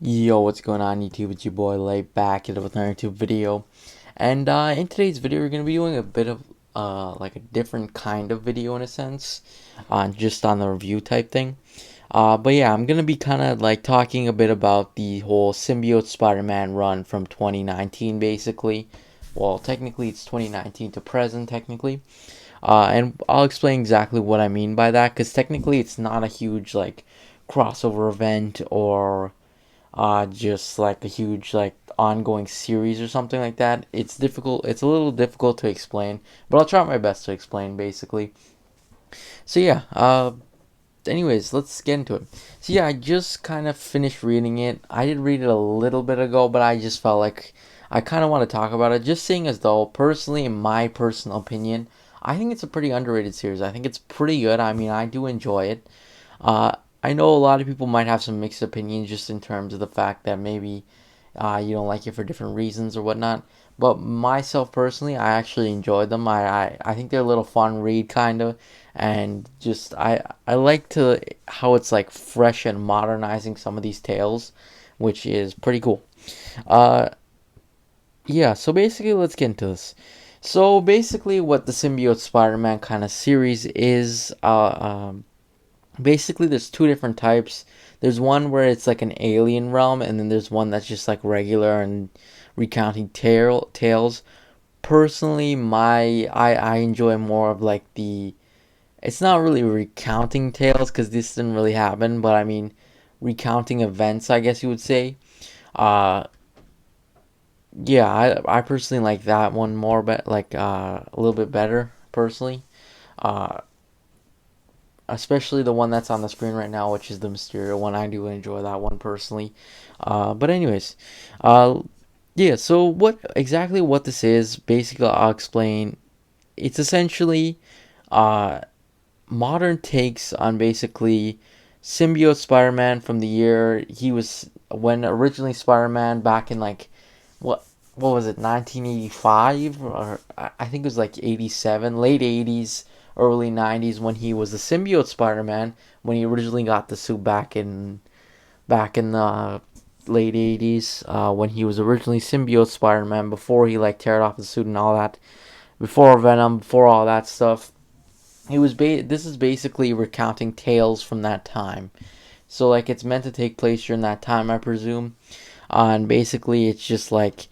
Yo, what's going on YouTube? It's your boy Lay back here with another YouTube video. And in today's video we're gonna be doing a bit of like a different kind of video in a sense. Just on the review type thing. But yeah, I'm gonna be kinda like talking a bit about the whole symbiote Spider-Man run from 2019 basically. Well, technically it's 2019 to present technically. And I'll explain exactly what I mean by that, because technically it's not a huge like crossover event or just like a huge like ongoing series or something like that. It's a little difficult to explain, but I'll try my best to explain basically. So yeah, anyways, let's get into it. So yeah, I just kind of finished reading it. I did read it a little bit ago, but I just felt like I kind of want to talk about it, just seeing as though personally, in my personal opinion, I think it's a pretty underrated series. I think it's pretty good. I mean, I do enjoy it. uh, I know a lot of people might have some mixed opinions just in terms of the fact that maybe you don't like it for different reasons or whatnot. But myself personally, I actually enjoyed them. I think they're a little fun read kind of, and just I like to how it's like fresh and modernizing some of these tales, which is pretty cool. Uh, yeah. So basically, let's get into this. So basically, what the symbiote Spider-Man kind of series is, basically there's two different types. There's one where it's like an alien realm, and then there's one that's just like regular and recounting tales. Personally, I enjoy more of like the, it's not really recounting tales because this didn't really happen, but I mean recounting events, I guess you would say. uh yeah, I personally like that one more, but like a little bit better personally. uh Especially the one that's on the screen right now, which is the Mysterio one. I do enjoy that one personally. But anyways, uh, yeah. So what this is? Basically, I'll explain. It's essentially uh, modern takes on basically symbiote Spider-Man from the year he was when originally Spider-Man back in like what was it, 1985, or I think it was like 87, late 80s, early 90s, when he was the symbiote Spider-Man, when he originally got the suit back in the late 80s, when he was originally symbiote Spider-Man before he like teared off the suit and all that, before Venom, before all that stuff. This is basically recounting tales from that time. So like it's meant to take place during that time, I presume. And basically it's just like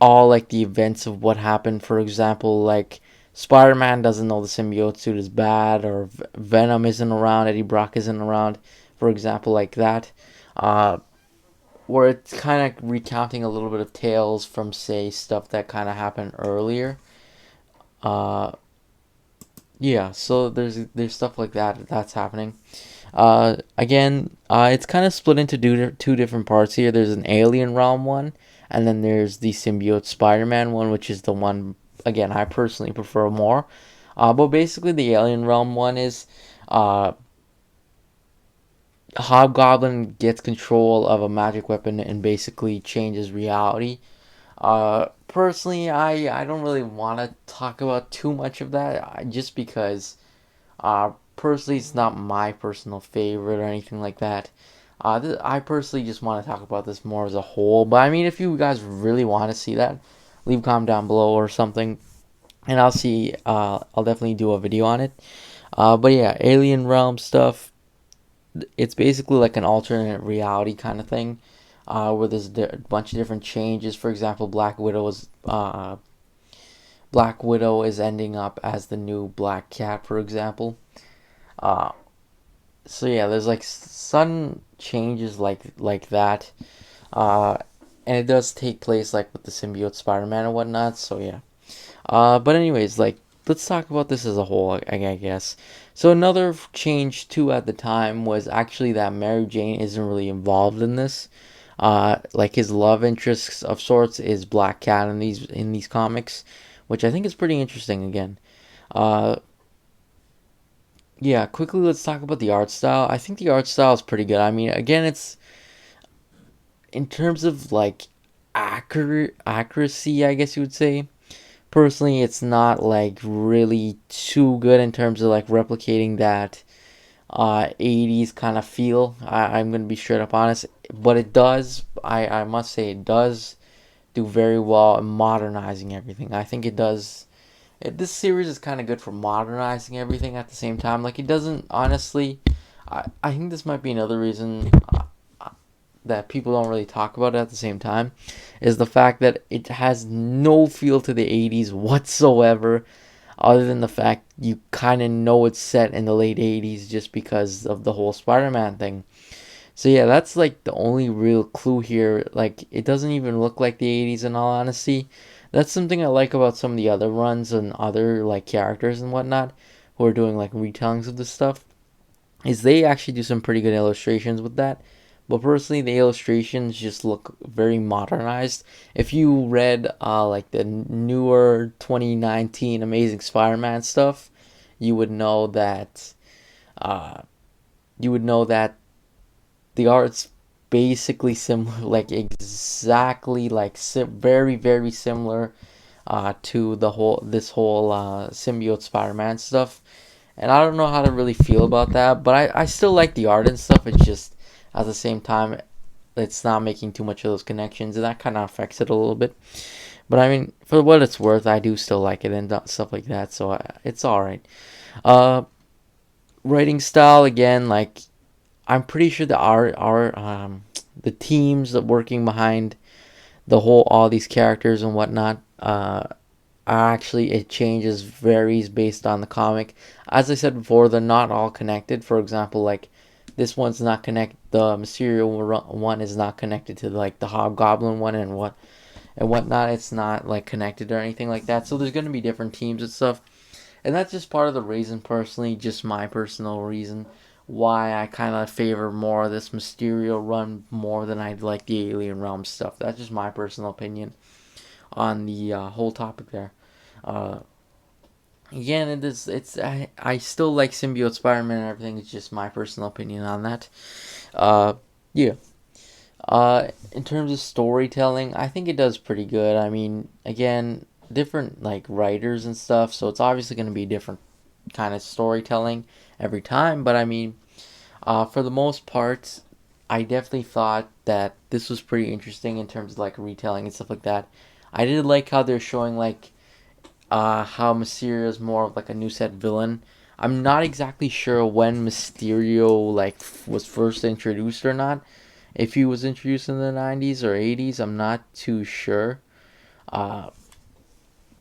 all like the events of what happened. For example, like Spider-Man doesn't know the symbiote suit is bad, or Venom isn't around, Eddie Brock isn't around. For example, like that, uh, where it's kind of recounting a little bit of tales from say stuff that kind of happened earlier. Uh, yeah, so there's stuff like that that's happening. Again, it's kind of split into two different parts here. There's an alien realm one, and then there's the symbiote Spider-Man one, which is the one again I personally prefer more. But basically, the alien realm one is uh, Hobgoblin gets control of a magic weapon and basically changes reality. Personally, I don't really want to talk about too much of that, just because personally, it's not my personal favorite or anything like that. I personally just want to talk about this more as a whole. But I mean, if you guys really want to see that, leave a comment down below or something, and I'll see. I'll definitely do a video on it. But yeah, alien realm stuff. It's basically like an alternate reality kind of thing, where there's a bunch of different changes. For example, Black Widow is ending up as the new Black Cat, for example. Uh, so yeah, there's like sudden changes like that, uh, and it does take place like with the symbiote Spider-Man and whatnot. So yeah, but anyways, like let's talk about this as a whole, I guess. So another change too at the time was actually that Mary Jane isn't really involved in this. Like his love interest of sorts is Black Cat in these comics, which I think is pretty interesting again. Uh, yeah, quickly let's talk about the art style. I think the art style is pretty good. I mean, again, it's in terms of like accuracy, I guess you would say. Personally, it's not like really too good in terms of like replicating that 80s kind of feel. I'm gonna be straight up honest, but it does. I must say it does do very well in modernizing everything. I think it does. This series is kind of good for modernizing everything at the same time. Like it doesn't honestly. I think this might be another reason that people don't really talk about it at the same time is the fact that it has no feel to the 80s whatsoever, other than the fact you kind of know it's set in the late 80s just because of the whole Spider-Man thing. So yeah, that's like the only real clue here. Like it doesn't even look like the 80s in all honesty. That's something I like about some of the other runs and other like characters and whatnot who are doing like retellings of this stuff, is they actually do some pretty good illustrations with that. But personally, the illustrations just look very modernized. If you read like the newer 2019 Amazing Spider-Man stuff, you would know that uh, you would know that the art's basically similar, like exactly like very very similar to this whole symbiote Spider-Man stuff. And I don't know how to really feel about that, but I still like the art and stuff. It's just at the same time, it's not making too much of those connections, and that kind of affects it a little bit. But I mean, for what it's worth, I do still like it and stuff like that, so it's all right. Uh, Writing style again, like I'm pretty sure the the teams that working behind the whole all these characters and whatnot actually it changes, varies based on the comic. As I said before, they're not all connected. For example, like this one's not connect, the Mysterio one is not connected to like the Hobgoblin one and whatnot. It's not like connected or anything like that, so there's going to be different teams and stuff. And that's just part of the reason, personally, just my personal reason why I kind of favor more of this Mysterio run more than I like the Alien Realm stuff. That's just my personal opinion on the whole topic there. Uh, Again, I still like symbiote Spider-Man and everything. It's just my personal opinion on that. Uh, yeah. In terms of storytelling, I think it does pretty good. I mean, again, different like writers and stuff, so it's obviously going to be different kind of storytelling every time. But I mean, for the most part, I definitely thought that this was pretty interesting in terms of like retelling and stuff like that. I did like how they're showing like how Mysterio is more of like a new set villain. I'm not exactly sure when Mysterio like was first introduced or not. If he was introduced in the 90s or 80s, I'm not too sure. Uh,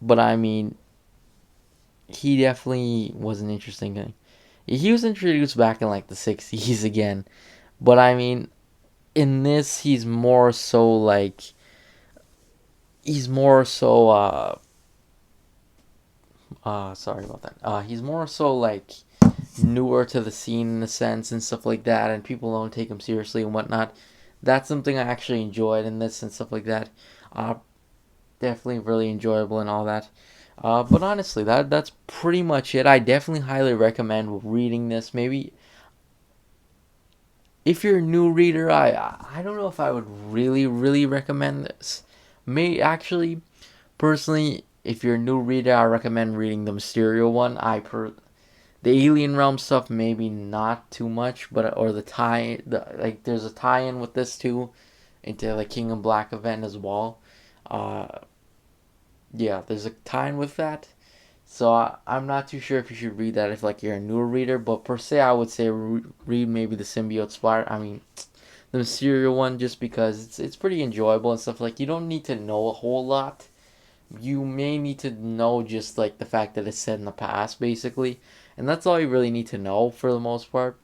but I mean, he definitely was an interesting thing. He was introduced back in like the 60s again. But I mean, in this, he's more so sorry about that. He's more so like newer to the scene in a sense and stuff like that, and people don't take him seriously and whatnot. That's something I actually enjoyed in this and stuff like that. Uh, Definitely really enjoyable and all that. But honestly, that's pretty much it. I definitely highly recommend reading this. Maybe if you're a new reader, I don't know if I would really recommend this. May actually personally, if you're a new reader, I recommend reading the Mysterio one. The Alien Realm stuff maybe not too much, but or like there's a tie-in with this too into the King in Black event as well. Uh, yeah, there's a tie-in with that. So I'm not too sure if you should read that if like you're a newer reader, but per se I would say read maybe the Symbiote Spider. I mean, the Mysterio one just because it's pretty enjoyable and stuff. Like you don't need to know a whole lot. You may need to know just like the fact that it's set in the past, basically, and that's all you really need to know for the most part.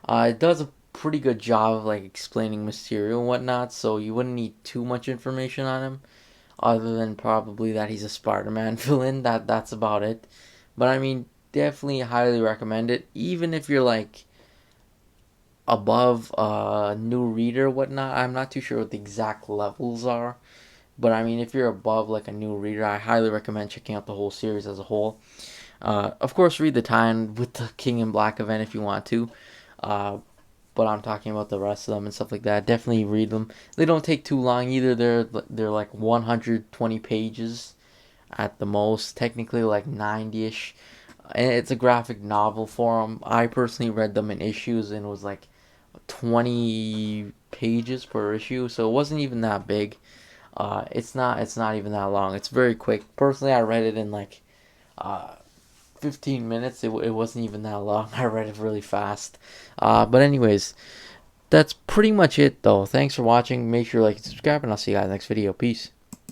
It does a pretty good job of like explaining Mysterio and whatnot, so you wouldn't need too much information on him, other than probably that he's a Spider-Man villain. That's about it. But I mean, definitely highly recommend it, even if you're like above a new reader, whatnot. I'm not too sure what the exact levels are. But I mean, if you're above like a new reader, I highly recommend checking out the whole series as a whole. Of course, read the tie-in with the King in Black event if you want to. Uh, but I'm talking about the rest of them and stuff like that. Definitely read them. They don't take too long either. They're like 120 pages at the most. Technically like 90ish. and it's a graphic novel form. I personally read them in issues, and it was like 20 pages per issue, so it wasn't even that big. It's not even that long. It's very quick. Personally, I read it in like 15 minutes. It wasn't even that long. I read it really fast. But anyways, that's pretty much it though. Thanks for watching. Make sure you like and subscribe, and I'll see you guys next video. Peace.